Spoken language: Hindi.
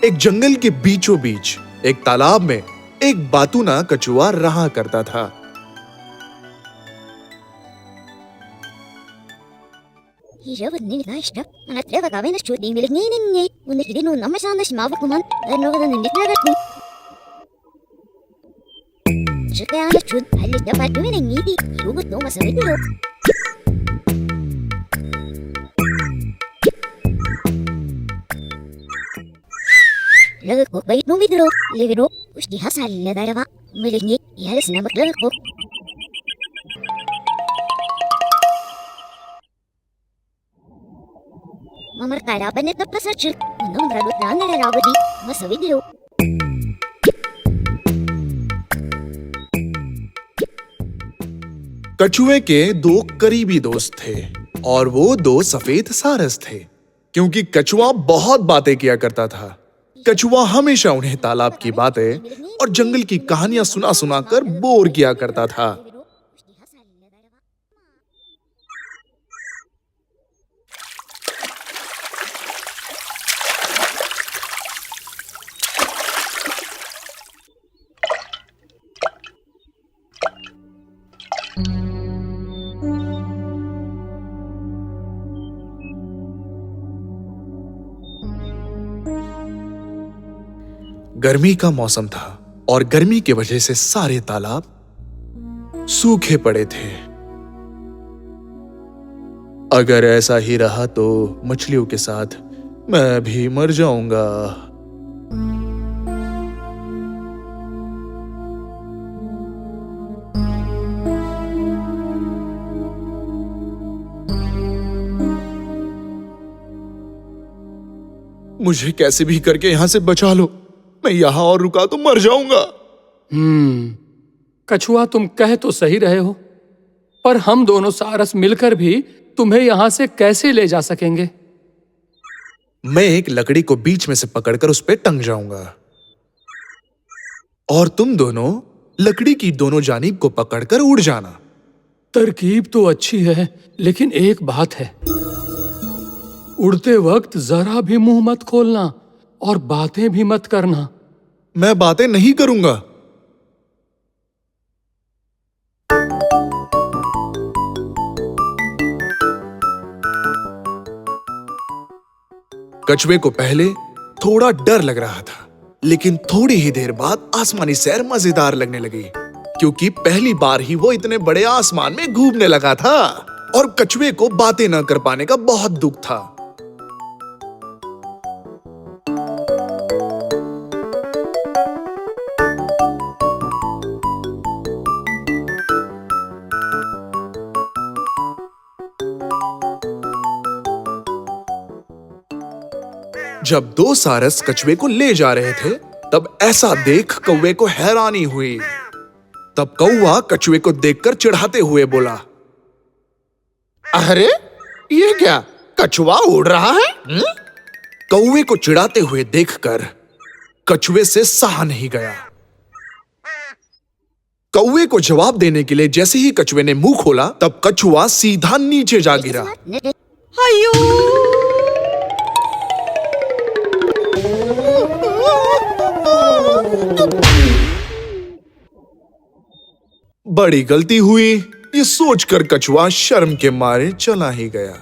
एक जंगल के बीचों बीच एक तालाब में एक बातूना कछुआ रहा करता था। कछुए के दो करीबी दोस्त थे और वो दो सफेद सारस थे। क्योंकि कछुआ बहुत बातें किया करता था, कछुआ हमेशा उन्हें तालाब की बातें और जंगल की कहानियां सुना सुना कर बोर किया करता था। गर्मी का मौसम था और गर्मी की वजह से सारे तालाब सूखे पड़े थे। अगर ऐसा ही रहा तो मछलियों के साथ मैं भी मर जाऊंगा। मुझे कैसे भी करके यहां से बचा लो, मैं यहां और रुका तो मर जाऊंगा। कछुआ, तुम कह तो सही रहे हो, पर हम दोनों सारस मिलकर भी तुम्हें यहां से कैसे ले जा सकेंगे? मैं एक लकड़ी को बीच में से पकड़कर उस पे टंग जाऊंगा और तुम दोनों लकड़ी की दोनों जानिब को पकड़कर उड़ जाना। तरकीब तो अच्छी है, लेकिन एक बात है, उड़ते वक्त जरा भी मुंह मत खोलना और बातें भी मत करना। मैं बातें नहीं करूंगा। कछुए को पहले थोड़ा डर लग रहा था, लेकिन थोड़ी ही देर बाद आसमानी सैर मजेदार लगने लगी, क्योंकि पहली बार ही वो इतने बड़े आसमान में घूमने लगा था और कछुए को बातें न कर पाने का बहुत दुख था। जब दो सारस कछुए को ले जा रहे थे, तब ऐसा देख कौवे को हैरानी हुई। तब कौवा कछुए को देखकर चिढ़ाते हुए बोला, अरे ये क्या, कछुआ उड़ रहा है? कौवे को चिढ़ाते हुए देखकर कछुए से सहा नहीं गया। कौवे को जवाब देने के लिए जैसे ही कछुए ने मुंह खोला, तब कछुआ सीधा नीचे जा गिरा। बड़ी गलती हुई, ये सोचकर कछुआ शर्म के मारे चला ही गया।